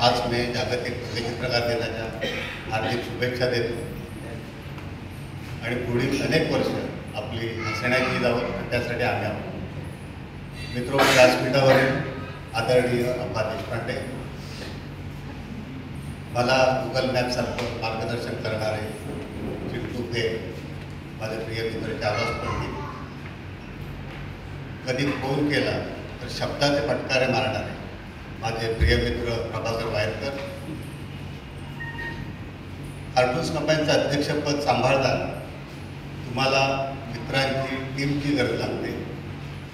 5 मे जागतिक व्यंगचित्रकार दिनाच्या हार्दिक शुभेच्छा देतो आणि पुढील अनेक वर्ष आपली हसण्याची जावं त्यासाठी आम्ही आहोत. मित्रो, व्यासपीठावरील आदरणीय अप्पा देशपांडे, मला गुगल मॅपसारखं मार्गदर्शन करणारे चिंटू हे माझे प्रिय मित्र चावलास पंडित, कधी फोन केला तर शब्दाचे फटकारे मारणारे माझे प्रिय मित्र प्रभाकर वायरकर, कार्टून्स कंपनीचं अध्यक्षपद सांभाळताना तुम्हाला मित्रांची टीमची गरज लागते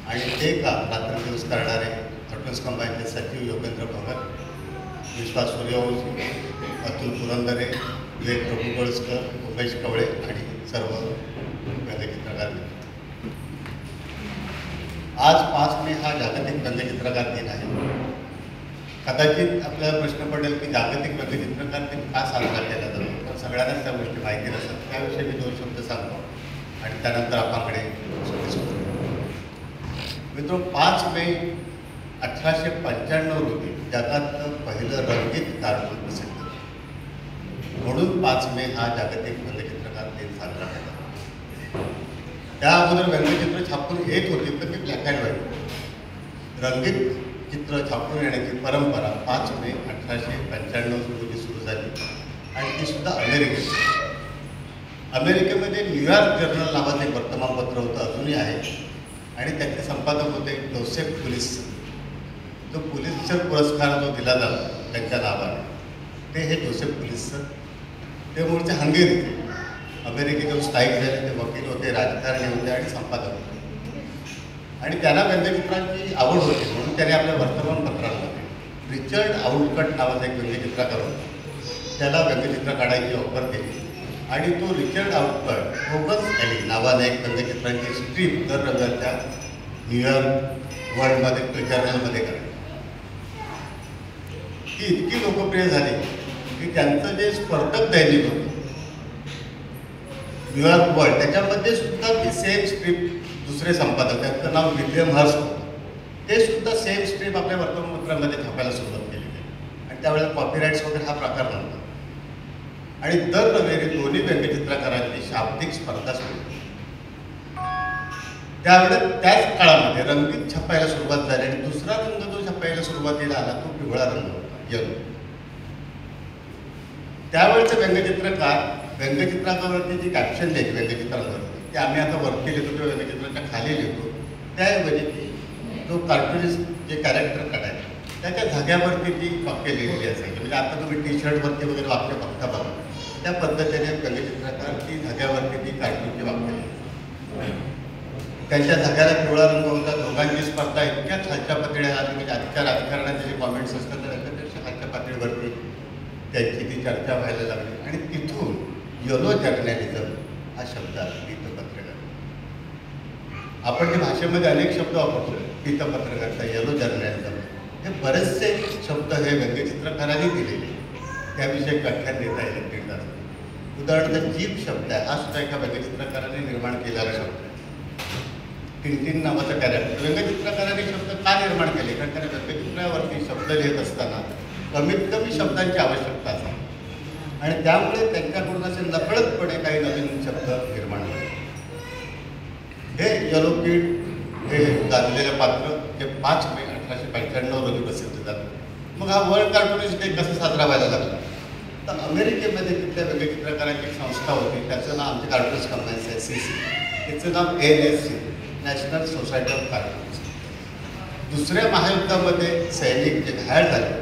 आणि ते काम रात्रदिवस करणारे कार्टून्स कंपनीचे सचिव योगेंद्र भगत, विश्वास सूर्यवंशी, अतुल पुरंदरे, विवेक प्रभुगोळस्कर, उमेश कवळे आणि सर्व व्यंगचित्रकार. आज 5 मे हा जागतिक व्यंगचित्रकार दिन आहे. कदाचित आपल्याला प्रश्न पडेल की जागतिक व्यंगचित्रकार दिन का साजरा केला जातो, तर सगळ्यांनाच त्या गोष्टी माहिती नसतात. त्याविषयी मी 2 शब्द सांगतो आणि त्यानंतर आपल्याकडे मित्रो, 5 मे 1895 रोजी जगातलं पहिलं रंगीत कार्टून प्रसिद्ध, म्हणून 5 मे हा जागतिक व्यंगचित्रकार दिन साजरा केला. त्या अगोदर व्यंगचित्र छापून येत होती, तर ती ब्लॅक अँड व्हाईट. रंगीत चित्र छापून येण्याची परंपरा 5 मे 1895 रोजी सुरू झाली आणि ती सुद्धा अमेरिकेमध्ये न्यूयॉर्क जर्नल नावाचे वर्तमानपत्र होतं, अजूनही आहे, आणि त्याचे संपादक होते जोसेफ पुलिस. जो पुलित्झर पुरस्कार जो दिला जातो त्यांच्या नावाने, ते हे जोसेफ पुलित्झर. ते मूळचे हंगेरीचे, अमेरिकेतून स्थायिक झाले. ते वकील होते, राजकारणी होते आणि संपादक होते. आणि त्यांना व्यंगचित्रांची आवड होती, म्हणून त्याने आपल्या वर्तमानपत्रामध्ये रिचर्ड आउटकट नावाचा एक व्यंगचित्रकार होता, त्याला व्यंगचित्र काढायची ऑफर केली आणि तो रिचर्ड आउटकट होगन्स ॲली नावाने एक व्यंगचित्रांची स्ट्रीप दर रविवारच्या न्यूयॉर्क वर्ल्डमध्ये जर्नलमध्ये काढली. ती इतकी लोकप्रिय झाली की त्यांचं जे स्पर्धक दैनिक होतं न्यूयॉर्क वर्ल्ड, त्याच्यामध्ये सुद्धा ती सेम स्ट्रीप दुसरे संपादक, त्यांचं नाव विल्यम हर्स्ट होतं, ते सुद्धा सेम स्ट्रीप आपल्या वर्तमानपत्रामध्ये छापायला सुरुवात केली आणि त्यावेळेला कॉपीराईट्स वगैरे हा प्रकार नव्हता. आणि दर रविवारी दोन्ही व्यंगचित्रकारांची शाब्दिक स्पर्धा सुरू होती. त्यावेळेस त्याच काळामध्ये रंगीत छापायला सुरुवात झाली आणि दुसरा रंग जो छापायला सुरुवातीला आला तो पिवळा रंग होता, येलो. त्यावेळेचे व्यंगचित्रकार व्यंगचित्रावरती जी कॅप्शन लिहायची व्यंगचित्रांवरती, ते आम्ही आता वरती लिहितो किंवा व्यंगचित्राच्या खाली लिहितो, त्याऐवजी जो कार्टूनिस्ट जे कॅरेक्टर काढायचे त्याच्या धाग्यावरती ती वाक्य लिहिलेली असायची. म्हणजे आता तुम्ही टी शर्टवरती वगैरे वाक्य बघता बघा, त्या पद्धतीने व्यंगचित्रकार ती धाग्यावरती ती कार्टूनची वाक्य लिहिली. त्यांच्या धाग्याला पिवळा रंग होता. दोघांची स्पर्धा इतक्या खालच्या पातळीला आली, म्हणजे आजच्या राजकारणाचे जे कॉमेंट्स असतात तर त्याच्यापेक्षा खालच्या पातळीवरती त्यांची ती चर्चा व्हायला लागली आणि तिथून येलो जर्नलिझम हा शब्द वृत्तपत्रकार. आपण जे भाषेमध्ये अनेक शब्द वापरतो, वृत्तपत्रकारिता, येलो जर्नलिझम, हे बरेचसे शब्द हे व्यंगचित्रकारांनी दिलेले, त्याविषयी व्याख्यान देता येईल तीन. उदाहरणार्थ जीप शब्द आहे, हा सुद्धा एका व्यंगचित्रकाराने निर्माण केलेला शब्द आहे. टिनटिन नावाचा कॅरेक्टर व्यंगचित्रकाराने शब्द का निर्माण केले, कारण त्याने व्यंगचित्रावरती शब्द लिहित असताना कमीत कमी शब्दांची आवश्यकता असते आणि त्यामुळे त्यांच्याकडून असे नकळतपणे काही नवीन शब्द निर्माण झाले. हे येलो किड हे गाजलेलं पात्र जे 5 मे 1895 रोजी प्रसिद्ध झालं. मग हा वर्ल्ड कार्टूनिस्ट डे कसा साजरा व्हायला लागला, तर अमेरिकेमध्ये तिथल्या व्यंगचित्रकारांची एक संस्था होती, त्याचं नाव आमच्या कार्टून्स कंपनीचं SCC, त्याचं नाव NSC, national society of cartoons. दुसऱ्या महायुद्धामध्ये सैनिक जे घायल झाले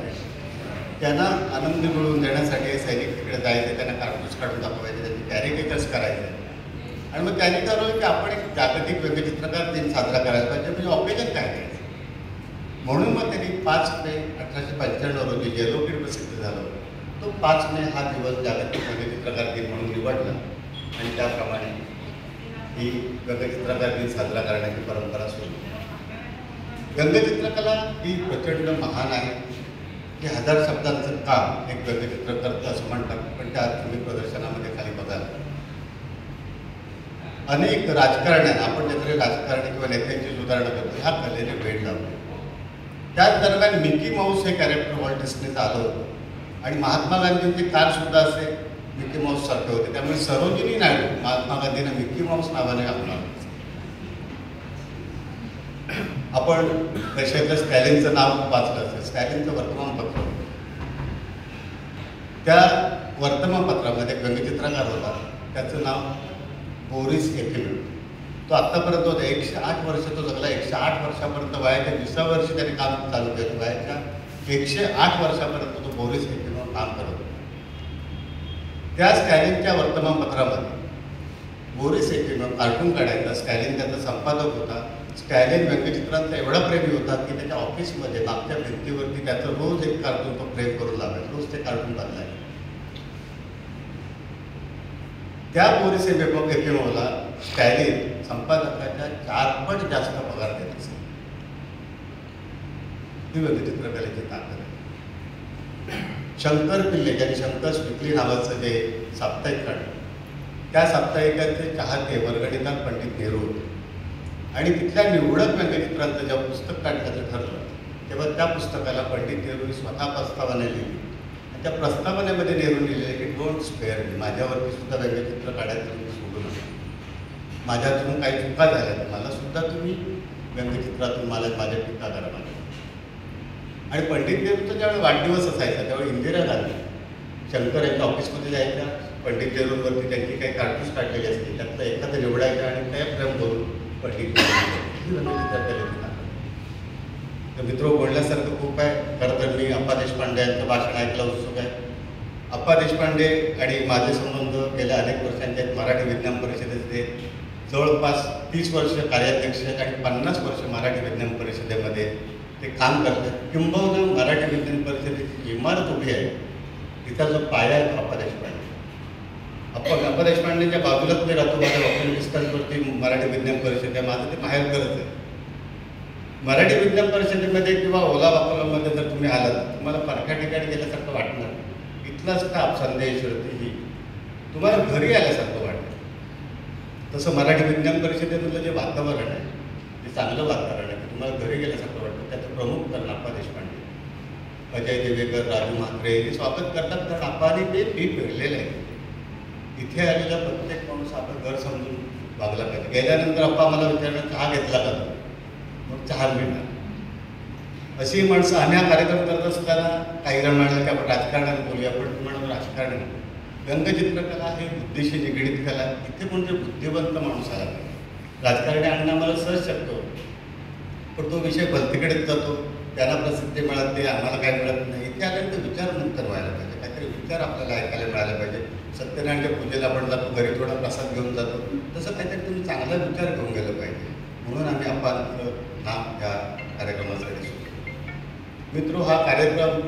त्यांना आनंद मिळवून देण्यासाठी सैनिक तिकडे जायचे, त्यांना कार्टून्स काढून दाखवायचे, त्यांचे कॅरिकेचर्स करायचे. आणि मग त्यांनी ठरवलं की आपण एक जागतिक व्यंगचित्रकार दिन साजरा करायला पाहिजे, म्हणजे ऑकेजन काय करायचं. म्हणून मग त्यांनी 5 मे 1895 रोजी येलो किड प्रसिद्ध झालं, तो 5 मे हा दिवस जागतिक व्यंगचित्रकार दिन म्हणून निवडला आणि त्याप्रमाणे ही व्यंगचित्रकार दिन साजरा करण्याची परंपरा सुरू. व्यंगचित्रकला ही प्रचंड महान आहे, की 1000 शब्दांचं काम एक व्यंगचित्र करतं असं म्हणतात, पण त्या तुम्ही प्रदर्शनामध्ये खाली बघाल अनेक राजकारण्यांना, आपण ज्याकडे राजकारणी किंवा नेत्यांची सुधारणा करतो, ह्या कलेने वेळ लावतो. त्याच दरम्यान मिकी माऊस हे कॅरेक्टर वॉल्ट डिस्नीचं आलं होतं आणि महात्मा गांधींचे कार सुद्धा असे मिकी माऊस सारखे होते. त्यामुळे सरोजिनी नायडू महात्मा गांधींना मिकी माऊस नावाने आणणार. आपण रशियातल्या स्टॅलिनचं नाव वाचलं असेल. स्टॅलिनचं वर्तमानपत्र, त्या वर्तमानपत्रामध्ये एक व्यंगचित्रकार होता, त्याचं नाव बोरिस येफिमोव. तो आत्तापर्यंत होता 108 वर्ष तो जगला. 108 वर्षापर्यंत वयाच्या 20व्या वर्षी त्याने काम चालू केलं. वयाच्या 108 वर्षापर्यंत तो बोरिस येफिमोव काम करत होता. त्या स्टॅलिनच्या वर्तमानपत्रामध्ये बोरिस येफिमोव कार्टून काढायचा. स्टॅलिन त्याचा संपादक होता. स्टॅलिन व्यंगचित्रांचा एवढा प्रेमी होता की त्याच्या ऑफिसमध्ये मागच्या भिंतीवरती त्याचं रोज एक कार्टून तो फ्रेम करून लावायचा. रोज ते कार्टून बदलायचे. त्या बोरिस येफिमोवला स्टॅलिन संपादकाच्या 4 पट जास्त पगार देत असे. ही व्यंगचित्रकलेची ताकद आहे. शंकर पिल्ले ज्यांनी शंकर स्विकली नावाचं जे साप्ताहिक काढलं, त्या साप्ताहिकाचे चाहते वर्गणीकार पंडित नेहरू होते. आणि तिथल्या निवडक व्यंगचित्रांचं जेव्हा पुस्तक काढण्याचं ठरलं तेव्हा त्या पुस्तकाला पंडित नेहरूंनी स्वतः प्रस्तावना लिहिली. आणि त्या प्रस्तावनेमध्ये नेहरू लिहिलेले की डोंट स्पेअर मी, माझ्यावरती सुद्धा व्यंगचित्र काढायचं तुम्ही सोडू नका. माझ्यातून काही चुका झाल्या तर मला सुद्धा तुम्ही व्यंगचित्रातून माझ्या टीका करा माझ्या. आणि पंडित नेहरूंचा ज्यावेळी वाढदिवस असायचा त्यावेळी इंदिरा गांधी शंकर यांच्या ऑफिसमध्ये जायच्या. पंडित नेहरूंवरती त्यांची काही कार्टून्स काढलेली असतील, त्यातलं एखादं निवडायचं आणि त्या फ्रेम करून पंडित व्यंगचित्रकलेची. तर मित्र बोलण्यासारखं खूप आहे. खरं तर मी अप्पा देशपांडे यांचं भाषण ऐकलं उत्सुक आहे. अप्पा देशपांडे आणि माझे संबंध गेल्या अनेक वर्षांचे आहेत. मराठी विज्ञान परिषदेचे जवळपास 30 वर्ष कार्याध्यक्ष आणि 50 वर्ष मराठी विज्ञान परिषदेमध्ये ते काम करतात. किंबहुना मराठी विज्ञान परिषदेची इमारत उभी आहे तिचा जो पाया आहे अप्पा देशपांडे. अप्पा देशपांडेच्या बाजूलाच मी राहतो. माझ्या वॉकिंग डिस्टन्सवरती मराठी विज्ञान परिषद आहे. माझं ते माहेर करत आहे. मराठी विज्ञान परिषदेमध्ये किंवा ओला वापरमध्ये जर तुम्ही आलात तुम्हाला परक्या ठिकाणी गेल्यासारखं वाटणार. इथला स्टाफ संदेश ही तुम्हाला घरी आल्यासारखं वाटतं. तसं मराठी विज्ञान परिषदेमधलं जे वातावरण आहे ते चांगलं वातावरण आहे. तुम्हाला घरी गेल्यासारखं वाटतं. त्याचं प्रमुख कारण अप्पा देशपांडे, अजय देवेकर, राजू म्हात्रे हे स्वागत करतात. कारण अप्पाने ते मी फिरलेलं आहे. इथे आलेला प्रत्येक माणूस आपलं घर समजून वागला पाहिजे. गेल्यानंतर अप्पा मला विचारलं चहा घेतला का तुम्ही, मग चहा मिळणार. अशी माणसं आम्ही हा कार्यक्रम करत असताना काही जण म्हणाले की आपण राजकारणाने बोलूया. पण तुम्हाला राजकारण नाही. व्यंगचित्रकला हे बुद्धीशी निगडीत कला. इथे कोणते बुद्धिवंत माणूस आला पाहिजे. राजकारणी आणणं आम्हाला सहज शक्य होतं, पण तो विषय भलतीकडेच जातो. त्यांना प्रसिद्धी मिळते, आम्हाला काय मिळत नाही. इथे आल्यानंतर विचारमुक्त व्हायला पाहिजे. काहीतरी विचार आपल्याला ऐकायला मिळायला पाहिजे. सत्यनारायणच्या पूजेला आपण जातो, घरी थोडा प्रसाद घेऊन जातो, तसं काहीतरी तुम्ही चांगला विचार घेऊन गेलं पाहिजे. म्हणून आम्ही अप्पांचं नाव या कार्यक्रमासाठी सुचवतो. मित्र, हा कार्यक्रम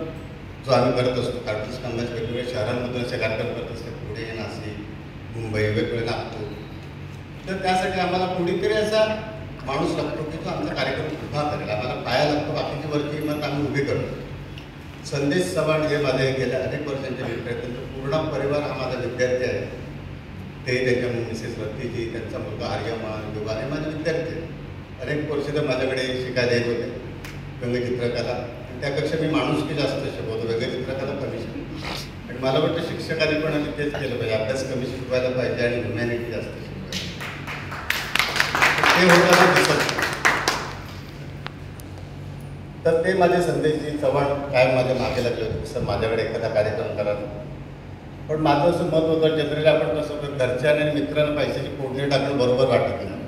जो आम्ही करत असतो कार्टून स्तंभाच्या वेगवेगळ्या शहरांमधून असे कार्यक्रम करत असतो. पुणे, नाशिक, मुंबई, वेगवेगळे नागपूर. तर त्यासाठी आम्हाला कुणीतरी असा माणूस लागतो की तो आमचा कार्यक्रम उभा करेल. आम्हाला पाया लागतो. बाकीची वरची इमारत आम्ही उभी करतो. संदेश चव्हाण हे माझे गेल्या अनेक वर्षांचे मित्र आहेत. त्यांचा पूर्ण परिवार हा माझा विद्यार्थी आहे. ते त्यांच्या मिसेस रतीजी, त्यांचा मुलगा आर्यमान, युवा हे माझे विद्यार्थी आहेत. अनेक वर्ष तर माझ्याकडे शिकायला येत होते व्यंगचित्रकला. त्यापेक्षा मी माणुसकी जास्त शिकवतो, व्यंगचित्रकला कमी शिकवतो. आणि मला वाटतं शिक्षकांनी पण आम्ही तेच केलं पाहिजे. अभ्यास कमी शिकवायला पाहिजे आणि ह्युमॅनिटी जास्त शिकवायला ते होताना दिसत. तर ते माझे संदेशजी चव्हाण काय माझ्या मागे लागले होते सर माझ्याकडे एखादा कार्यक्रम करा. पण माझं असं मत होतं जनरली आपण तसं घरच्यांना आणि मित्रांना पैशाची फोडणी टाकणं बरोबर वाटत नाही.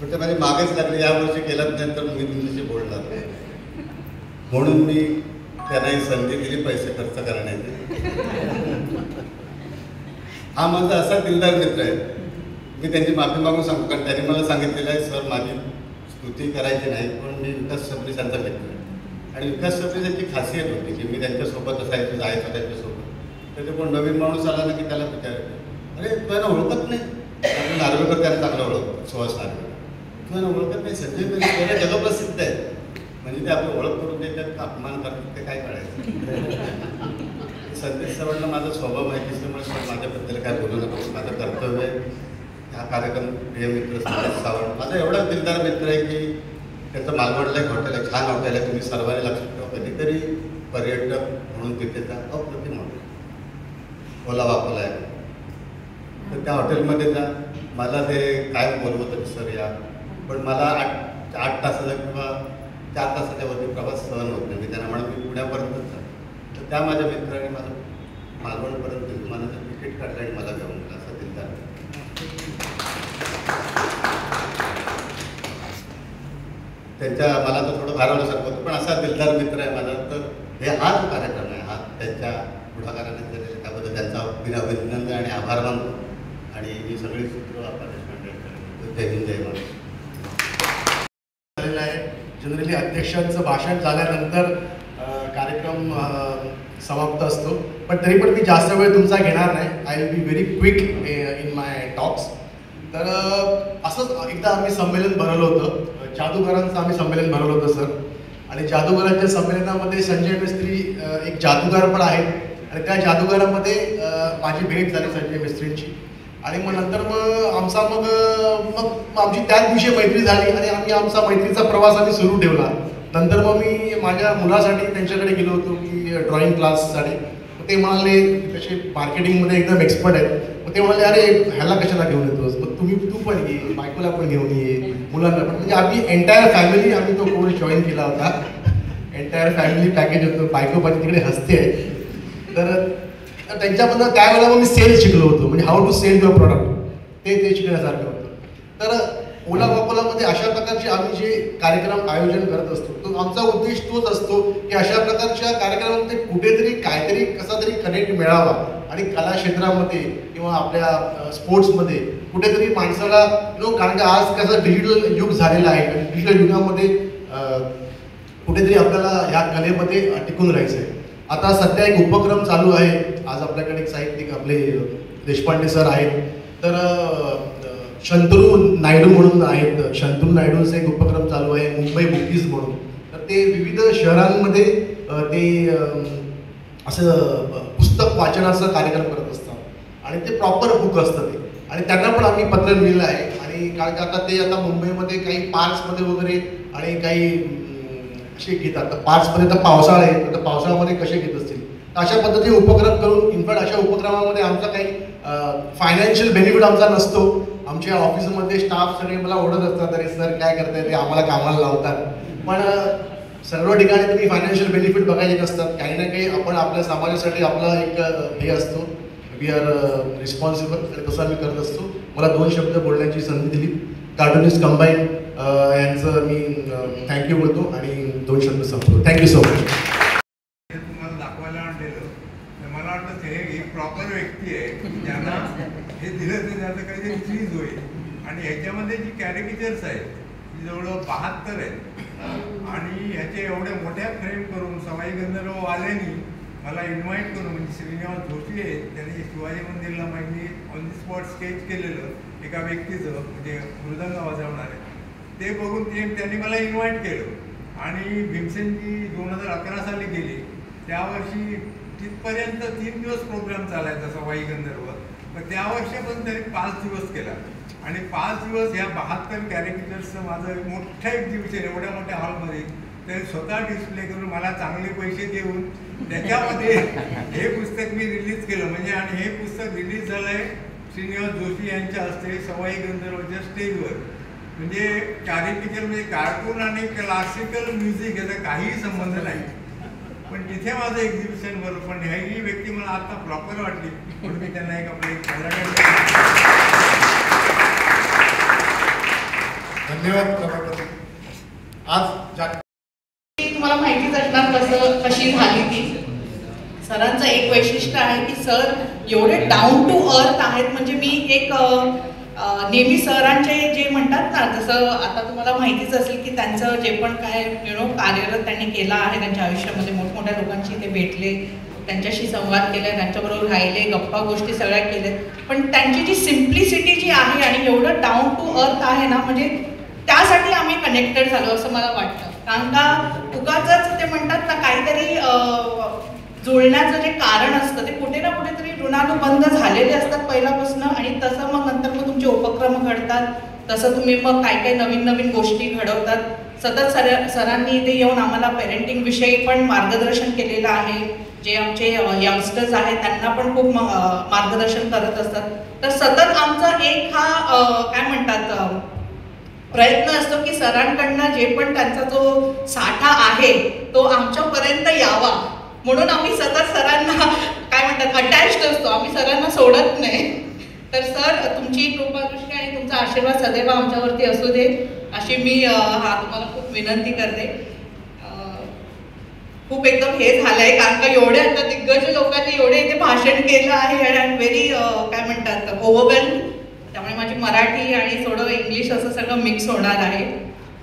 पण ते माझे मागेच लागले. यावर्षी केलाच नाही तर मी तुमच्याशी बोलणार नाही. म्हणून मी त्यांना ही संधी दिली पैसे खर्च करण्याची. हा माझा असा दिलदार मित्र आहे. मी त्यांची माफी मागून सांगतो. कारण त्यांनी मला सांगितलेलं आहे सर माझी स्तुती करायची नाही, पण मी विकास सबरी यांचा मित्र आहे. आणि विकास सबरी यांची खासियत होती की मी त्यांच्यासोबत असायचो, जायचो त्यांच्यासोबत. तर ते कोण नवीन माणूस आला ना की त्याला विचारायचं, अरे तू यांना ओळखत नाही. आपण नार्वेकर त्यांना चांगलं ओळखतो, सुहास नार्वेकर. तू यांना ओळखत नाही. संजय मेरे जगप्रसिद्ध आहे. म्हणजे ते आपली ओळख करून देतात का अपमान करतात ते काय कळायचं. संदेश चव्हाणला माझा स्वभाव माहिती असल्यामुळे माझ्याबद्दल काय बोलू नको. माझं कर्तव्य आहे. हा कार्यक्रम प्रिय मित्र संदेश चव्हाण माझा एवढा दिलदार मित्र आहे की त्याचं मालवणला एक हॉटेल आहे, छान हॉटेल आहे. तुम्ही सर्वांनी लक्षात ठेवा. कधीतरी पर्यटक म्हणून तिथेचा अप्रतिम हॉटेल ओला वाकोला आहे. तर त्या हॉटेलमध्ये जा, मला ते काय बोलवत होते सर या, पण मला 8 तासाचा किंवा 4 तासाच्या वरती प्रवास सहन होत नाही. मी त्यांना म्हणून मी पुण्यापर्यंतच जा. तर त्या माझ्या मित्राने माझं मालवणपर्यंत मला तिकीट काढलं आणि मला घेऊन गेला. असं दिलदार त्यांच्या मला तर थोडं भारावल्यासारखं होतं, पण असा दिलदार मित्र आहे माझा. तर हे हा जो कार्यक्रम आहे हा त्यांच्या पुढाकाराने केलेला, त्याबद्दल त्यांचा अभिनंदन आणि आभार मानतो. आणि ही सगळी सूत्र आपण जय हिंद जय महाराष्ट्र झालेलं आहे. जनरली अध्यक्षांचं भाषण झाल्यानंतर कार्यक्रम समाप्त असतो, पण तरी पण मी जास्त वेळ तुमचा घेणार नाही. I will be very quick in my talks. तर असंच एकदा आम्ही संमेलन भरवलं होतं, जादूगारांचं आम्ही संमेलन भरवलं होतं सर. आणि जादूगारांच्या संमेलनामध्ये संजय मिस्त्री एक जादूगार पण आहेत आणि त्या जादूगारामध्ये माझी भेट झाली संजय मिस्त्रींची. आणि मग नंतर मग आमची त्याच दिवशी मैत्री झाली आणि आम्ही आमचा मैत्रीचा प्रवास आम्ही सुरू ठेवला. नंतर मग मी माझ्या मुलासाठी त्यांच्याकडे गेलो होतो की ड्रॉइंग क्लाससाठी. ते म्हणाले तसे मार्केटिंगमध्ये एकदम एक्सपर्ट आहेत. मग ते म्हणाले अरे ह्याला कशाला घेऊन येतोस, मग तू पण ये, बायकोला पण घेऊन ये, मुलांना पण. म्हणजे आम्ही एंटायर फॅमिली आम्ही तो कोर्स जॉईन केला होता. एंटायर फॅमिली पॅकेज होतं. बायको पण तिकडे हसते आहे. तर त्यांच्याबद्दल त्यावेळेला मग मी सेल्स शिकलो होतो, म्हणजे how to sell your product, ते शिकण्यासारखं होतं. तर ओला वाकोलामध्ये अशा प्रकारचे आम्ही जे कार्यक्रम आयोजन करत असतो, तो आमचा उद्देश तोच असतो की अशा प्रकारच्या कार्यक्रमामध्ये कुठेतरी काहीतरी कसा तरी कनेक्ट मिळावा आणि कला क्षेत्रामध्ये किंवा आपल्या स्पोर्ट्समध्ये कुठेतरी माणसाला कारण की आज कसं डिजिटल युग झालेलं आहे. डिजिटल युगामध्ये कुठेतरी आपल्याला ह्या कलेमध्ये टिकून राहायचं आहे. आता सध्या एक उपक्रम चालू आहे. आज आपल्याकडे एक साहित्यिक आपले देशपांडे सर आहेत. तर शंतनू नायडू म्हणून आहेत. शंतनू नायडूंचा एक उपक्रम चालू आहे मुंबई बुकीज म्हणून. तर ते विविध शहरांमध्ये ते असं पुस्तक वाचनाचा कार्यक्रम करत असतात आणि ते प्रॉपर बुक असतं ते. आणि त्यांना पण आम्ही पत्र लिहिलं आहे. आणि कारण की आता ते आता मुंबईमध्ये काही पार्क्समध्ये वगैरे आणि काही असे घेतात. तर पार्क्समध्ये तर पावसाळा आहे, तर पावसाळ्यामध्ये कसे घेत असतील. तर अशा पद्धतीने उपक्रम करून इनफॅक्ट अशा उपक्रमामध्ये आमचा काही फायनान्शियल बेनिफिट आमचा नसतो. आमच्या ऑफिसमध्ये स्टाफ सगळे मला ओढत असतात अरे सर काय करताय, ते आम्हाला कामाला लावतात. पण सर्व ठिकाणी तुम्ही फायनान्शियल बेनिफिट बघायचे नसतात. काही ना काही आपण आपल्या समाजासाठी आपला एक हे असतो, वी आर रिस्पॉन्सिबल, आणि तसं आम्ही करत असतो. मला 2 शब्द बोलण्याची संधी दिली. कार्टुनिस्ट कंबाईन यांचं मी थँक्यू बोलतो आणि 2 शब्द संपतो. Thank you so much. तुम्हाला दाखवायला आणलेलं तर मला वाटतं हे एक प्रॉपर व्यक्ती आहे ज्यांना हे दिलं तर त्याचं काहीतरी चीज होईल. आणि ह्याच्यामध्ये जी कॅरिकेचर्स आहेत ती जवळ 72 आहेत आणि ह्याचे एवढ्या मोठ्या फ्रेम करून सवाई गंधर्ववाल्यांनी मला इन्व्हाइट करून, म्हणजे श्रीनिवास जोशी आहेत, त्यांनी शिवाजी मंदिरला माहिती ऑन दी स्पॉट स्केच केलेलं एका व्यक्तीचं, म्हणजे मृदंग वाजवणारे, ते बघून त्यांनी मला इन्व्हाइट केलं. आणि भीमसेनजी 2011 साली गेली, त्या वर्षी तिथपर्यंत 3 दिवस प्रोग्राम चालायचा सवाई गंधर्व. पण त्या वर्षी पण त्यांनी 5 दिवस केला. आणि 5 दिवस ह्या 72 कॅरिकेचर्सचं माझं मोठ्या एक्झिबिशन एवढ्या मोठ्या हॉलमध्ये त्यांनी स्वतः डिस्प्ले करून मला चांगले पैसे देऊन त्याच्यामध्ये हे पुस्तक मी रिलीज केलं. म्हणजे आणि हे पुस्तक रिलीज झालं आहे श्रीनिवास जोशी यांच्या हस्ते सवाई गंधर्वच्या स्टेजवर. म्हणजे कॅरिकेचर म्हणजे कार्टून आणि क्लासिकल म्युझिक याचा काहीही संबंध नाही. पण तिथे माझं एक्झिबिशन बरं. पण ही व्यक्ती मला आता प्रॉपर वाटली म्हणून मी त्यांना एक धन्यवाद. आज तुम्हाला माहितीच असणार कशी झाली ती. सरांचं एक वैशिष्ट्य आहे की सर एवढे डाऊन टू अर्थ आहेत. म्हणजे मी एक नेहमी सरांचे जे म्हणतात ना, जसं आता तुम्हाला माहितीच असेल की त्यांचं जे पण काय कार्यरत त्यांनी केलं आहे त्यांच्या आयुष्यामध्ये, मोठमोठ्या लोकांशी ते भेटले, त्यांच्याशी संवाद केले, त्यांच्याबरोबर राहिले, गप्पा गोष्टी सगळ्या केल्या. पण त्यांची जी सिम्प्लिसिटी जी आहे आणि एवढं डाऊन टू अर्थ आहे ना, म्हणजे त्यासाठी आम्ही कनेक्टेड झालो असं मला वाटतं. कारण का उगाचच ते म्हणतात ना, काहीतरी जुळण्याचं जे कारण असतं ते कुठे ना कुठेतरी ऋणानुबंध झालेले असतात पहिल्यापासून. आणि तसं मग नंतर मग तुमचे उपक्रम घडतात, तसं तुम्ही मग काय काय नवीन नवीन गोष्टी घडवतात. सतत सरांनी इथे येऊन आम्हाला पेरेंटिंग विषयी पण मार्गदर्शन केलेलं आहे. जे आमचे यंगस्टर्स आहेत त्यांना पण खूप मार्गदर्शन करत असतात. तर सतत आमचा एक हा काय म्हणतात प्रयत्न असतो की सरांकडनं जे पण त्यांचा जो साठा आहे तो आमच्यापर्यंत यावा, म्हणून आम्ही सतत सरांना काय म्हणतात अटॅच्ड असतो, आम्ही सरांना सोडत नाही. तर सर तुमची कृपादृष्टी आणि तुमचा आशीर्वाद सदैव आमच्यावरती असू दे अशी मी तुम्हाला खूप विनंती करते. खूप एकदम हे झालंय कारण का एवढे आता दिग्गज लोकांनी एवढे इथे भाषण केलं आहे आणि आय एम व्हेरी काय म्हणतात ओव्हरवेल्म. त्यामुळे माझी मराठी आणि थोडं इंग्लिश असं सगळं मिक्स होणार आहे.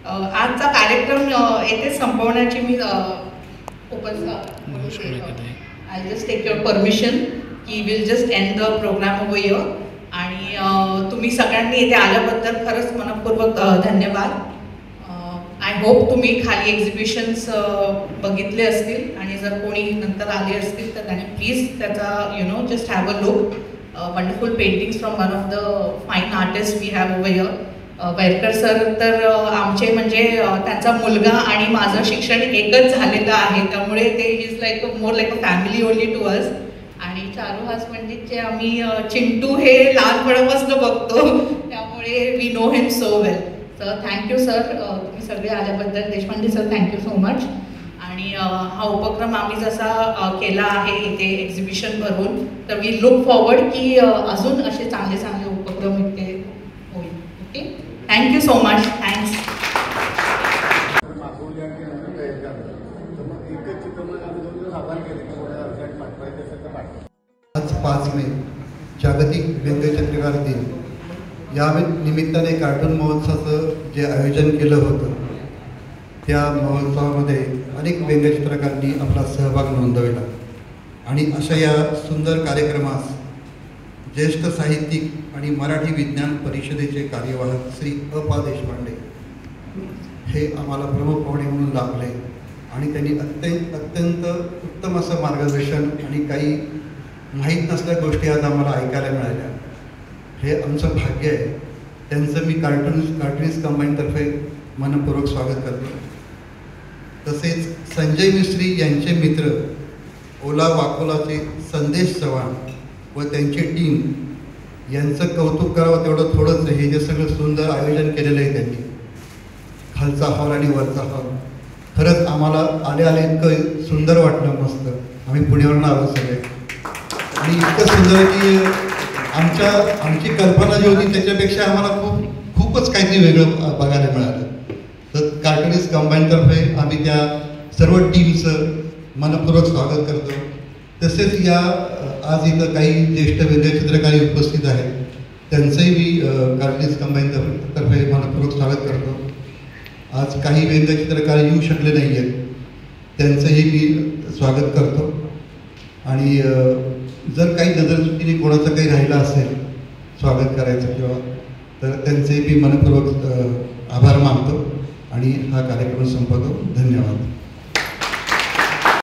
आजचा कार्यक्रम येथे संपवण्याची मी I just take your permission की will just end the program over here. आणि तुम्ही सगळ्यांनी इथे आल्याबद्दल खरंच मनपूर्वक धन्यवाद. आय होप तुम्ही खाली एक्झिबिशन्स बघितले असतील आणि जर कोणी नंतर आले असतील तर त्यांनी प्लीज त्याचा just have a look. Wonderful paintings from one of the fine artist we have over here. Vairkar sir तर आमचे म्हणजे त्यांचा मुलगा आणि माझं शिक्षण एकच झालेलं आहे, त्यामुळे ते is like more like a family only to us. आणि चारुहास पंडितचे आम्ही चिंटू हे लहानपणापासून बघतो, त्यामुळे we know him so well. तर थँक्यू सर, तुम्ही सगळे आल्याबद्दल. Deshpande sir thank you so much. आणि हा उपक्रम आम्ही जसा केला आहे इथे एक्झिबिशन भरून, तर वी लुक फॉरवर्ड की अजून असे चांगले चांगले उपक्रम इथे होईल. Okay, thank you so much. Thanks. आज 5 मे जागतिक व्यंगचित्रकार दिन. या निमित्ताने कार्टून महोत्सवाचं जे आयोजन केलं होतं त्या महोत्सवामध्ये अनेक व्यंगचित्रकारांनी आपला सहभाग नोंदवला. आणि अशा या सुंदर कार्यक्रमास ज्येष्ठ साहित्यिक आणि मराठी विज्ञान परिषदेचे कार्यवाहक श्री अ.पा. देशपांडे हे आम्हाला प्रमुख पाहुणे म्हणून लाभले आणि त्यांनी अत्यंत उत्तम असं मार्गदर्शन आणि काही माहीत नसल्या गोष्टी आज आम्हाला ऐकायला मिळाल्या. हे आमचं भाग्य आहे. त्यांचं मी कार्टूनिस्ट कंबाईनतर्फे मनपूर्वक स्वागत करतो. तसेच संजय मिस्त्री यांचे मित्र ओला वाकोलाचे संदेश चव्हाण व त्यांची टीम यांचं कौतुक करावं तेवढं थोडंच. हे जे सगळं सुंदर आयोजन केलेलं आहे त्यांनी, खालचा हॉल आणि वरचा हॉल, खरंच आम्हाला आले इतकं सुंदर वाटलं. मस्त. आम्ही पुण्यावरून आलो सगळे आणि इतकं सुंदर की आमची कल्पना जी होती त्याच्यापेक्षा आम्हाला खूपच काहीतरी वेगळं बघायला मिळालं. तर कार्टूनिस्ट कंबाईनतर्फे आम्ही त्या सर्व टीमचं मनपूर्वक स्वागत करतो. तसेच या आज इथं काही ज्येष्ठ व्यंगचित्रकारी उपस्थित आहेत, त्यांचंही मी कार्टूनिस्ट कंबाईनतर्फे मनपूर्वक स्वागत करतो. आज काही व्यंगचित्रकार येऊ शकले नाही आहेत, त्यांचंही मी स्वागत करतो. आणि जर काही नजरचुकीने कोणाचं काही राहिलं असेल स्वागत करायचं किंवा तर त्यांचे मी मनपूर्वक आभार मानतो आणि हा कार्यक्रम संपवतो. धन्यवाद.